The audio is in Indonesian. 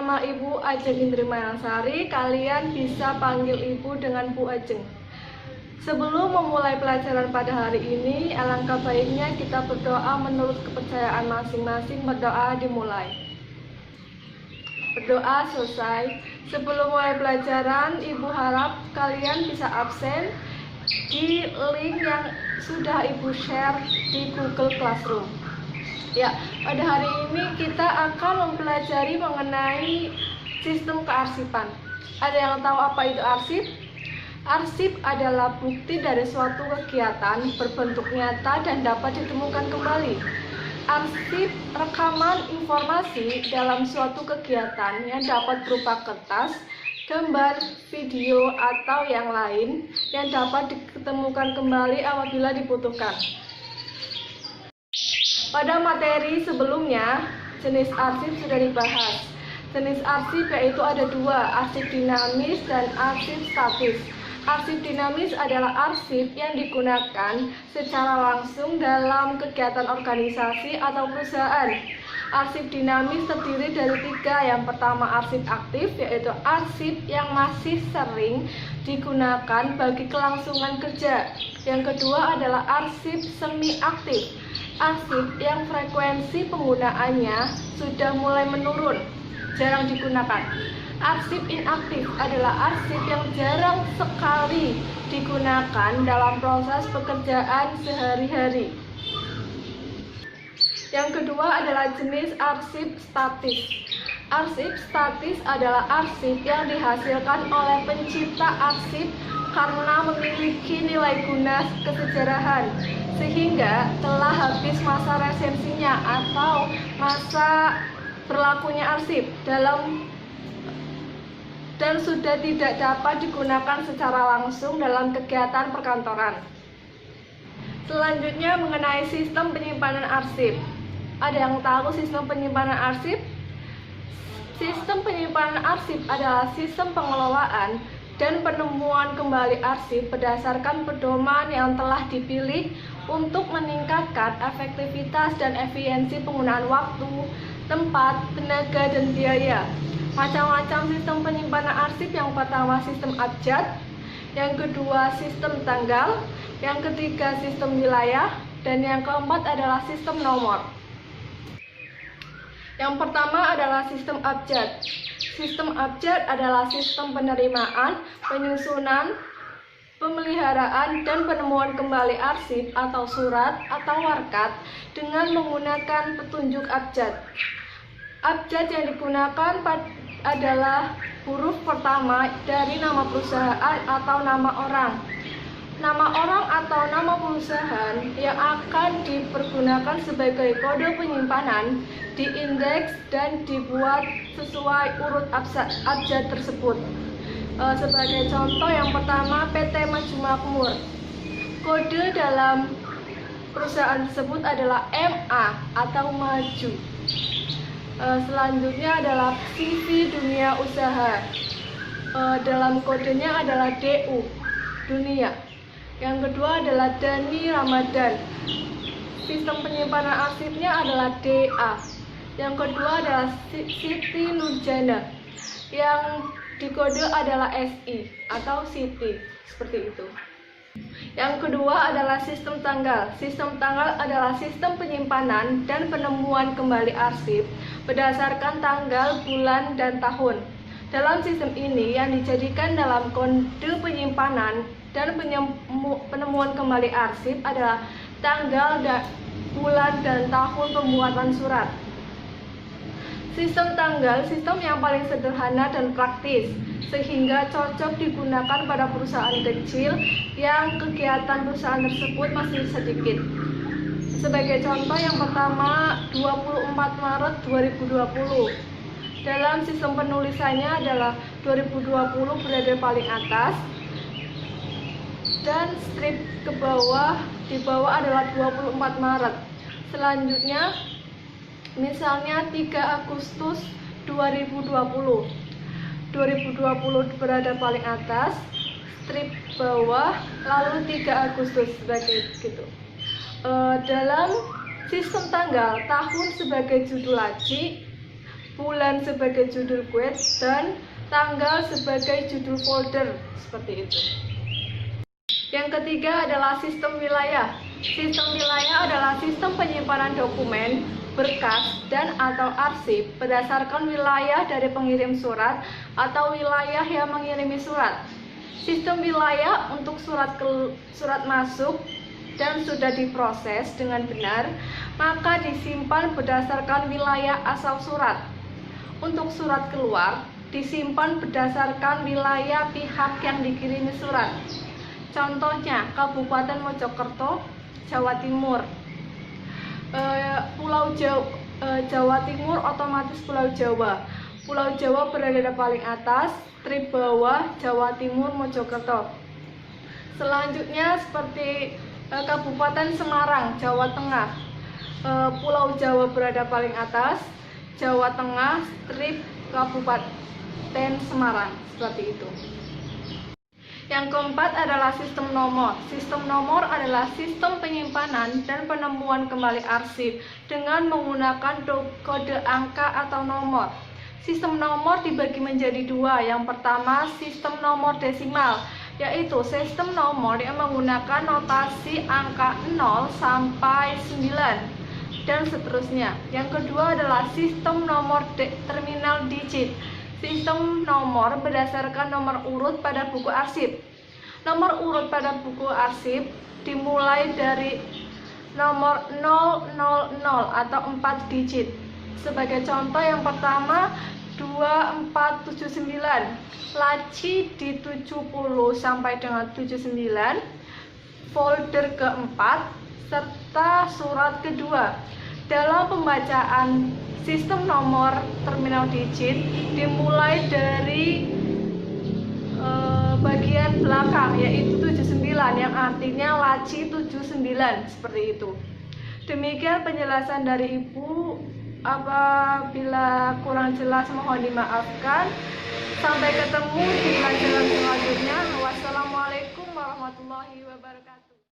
Nama Ibu Ajeng Indri Mayansari, kalian bisa panggil Ibu dengan Bu Ajeng. Sebelum memulai pelajaran pada hari ini, alangkah baiknya kita berdoa menurut kepercayaan masing-masing. Berdoa dimulai. Berdoa selesai. Sebelum mulai pelajaran, Ibu harap kalian bisa absen di link yang sudah Ibu share di Google Classroom. Ya, pada hari ini kita akan mempelajari mengenai sistem kearsipan. Ada yang tahu apa itu arsip? Arsip adalah bukti dari suatu kegiatan berbentuk nyata dan dapat ditemukan kembali. Arsip rekaman informasi dalam suatu kegiatan yang dapat berupa kertas, gambar, video, atau yang lain yang dapat ditemukan kembali apabila dibutuhkan. Pada materi sebelumnya, jenis arsip sudah dibahas. Jenis arsip yaitu ada dua, arsip dinamis dan arsip statis. Arsip dinamis adalah arsip yang digunakan secara langsung dalam kegiatan organisasi atau perusahaan. Arsip dinamis terdiri dari tiga. Yang pertama arsip aktif, yaitu arsip yang masih sering digunakan bagi kelangsungan kerja. Yang kedua adalah arsip semi aktif, arsip yang frekuensi penggunaannya sudah mulai menurun, jarang digunakan. Arsip inaktif adalah arsip yang jarang sekali digunakan dalam proses pekerjaan sehari-hari. Yang kedua adalah jenis arsip statis. Arsip statis adalah arsip yang dihasilkan oleh pencipta arsip karena memiliki nilai guna kesejarahan, sehingga telah habis masa resensinya atau masa berlakunya arsip dan sudah tidak dapat digunakan secara langsung dalam kegiatan perkantoran. Selanjutnya mengenai sistem penyimpanan arsip. Ada yang tahu sistem penyimpanan arsip? Sistem penyimpanan arsip adalah sistem pengelolaan dan penemuan kembali arsip berdasarkan pedoman yang telah dipilih untuk meningkatkan efektivitas dan efisiensi penggunaan waktu, tempat, tenaga, dan biaya. Macam-macam sistem penyimpanan arsip. Yang pertama sistem abjad, yang kedua sistem tanggal, yang ketiga sistem wilayah, dan yang keempat adalah sistem nomor. Yang pertama adalah sistem abjad. Sistem abjad adalah sistem penerimaan, penyusunan, pemeliharaan, dan penemuan kembali arsip atau surat atau warkat dengan menggunakan petunjuk abjad. Abjad yang digunakan adalah huruf pertama dari nama perusahaan atau nama orang. Nama orang atau nama perusahaan yang akan dipergunakan sebagai kode penyimpanan diindeks dan dibuat sesuai urut abjad tersebut. Sebagai contoh, yang pertama PT Maju Makmur. Kode dalam perusahaan tersebut adalah MA atau Maju. Selanjutnya adalah CV Dunia Usaha. Dalam kodenya adalah DU, Dunia. Yang kedua adalah Dani Ramadan. Sistem penyimpanan arsipnya adalah DA. Yang kedua adalah Siti Nurjana. Yang dikode adalah SI atau Siti, seperti itu. Yang kedua adalah sistem tanggal. Sistem tanggal adalah sistem penyimpanan dan penemuan kembali arsip berdasarkan tanggal, bulan, dan tahun. Dalam sistem ini yang dijadikan dalam kode penyimpanan dan penemuan kembali arsip adalah tanggal, bulan, dan tahun pembuatan surat. Sistem tanggal, sistem yang paling sederhana dan praktis, sehingga cocok digunakan pada perusahaan kecil yang kegiatan perusahaan tersebut masih sedikit. Sebagai contoh, yang pertama 24 Maret 2020. Dalam sistem penulisannya adalah 2020 berada paling atas, dan strip ke bawah, di bawah adalah 24 Maret. Selanjutnya, misalnya 3 Agustus 2020. 2020 berada paling atas, strip bawah, lalu 3 Agustus sebagai gitu. Dalam sistem tanggal, tahun sebagai judul laci, bulan sebagai judul quote, dan tanggal sebagai judul folder, seperti itu. Yang ketiga adalah sistem wilayah. Sistem wilayah adalah sistem penyimpanan dokumen, berkas, dan atau arsip berdasarkan wilayah dari pengirim surat atau wilayah yang mengirimi surat. Sistem wilayah untuk surat masuk dan sudah diproses dengan benar, maka disimpan berdasarkan wilayah asal surat. Untuk surat keluar, disimpan berdasarkan wilayah pihak yang dikirimi surat. Contohnya, Kabupaten Mojokerto, Jawa Timur. Pulau Jawa Timur otomatis Pulau Jawa. Pulau Jawa berada di paling atas, strip bawah Jawa Timur Mojokerto. Selanjutnya seperti Kabupaten Semarang, Jawa Tengah. Pulau Jawa berada paling atas, Jawa Tengah, strip Kabupaten Semarang, seperti itu. Yang keempat adalah sistem nomor. Sistem nomor adalah sistem penyimpanan dan penemuan kembali arsip dengan menggunakan kode angka atau nomor. Sistem nomor dibagi menjadi dua. Yang pertama, sistem nomor desimal, yaitu sistem nomor yang menggunakan notasi angka 0 sampai 9 dan seterusnya. Yang kedua adalah sistem nomor terminal digit. Sistem nomor berdasarkan nomor urut pada buku arsip. Nomor urut pada buku arsip dimulai dari nomor 000 atau 4 digit. Sebagai contoh yang pertama 2479, laci di 70 sampai dengan 79, folder keempat, serta surat kedua. Dalam pembacaan sistem nomor terminal digit dimulai dari bagian belakang, yaitu 79, yang artinya laci 79, seperti itu. Demikian penjelasan dari Ibu. Apabila kurang jelas mohon dimaafkan. Sampai ketemu di pelajaran selanjutnya. Wassalamualaikum warahmatullahi wabarakatuh.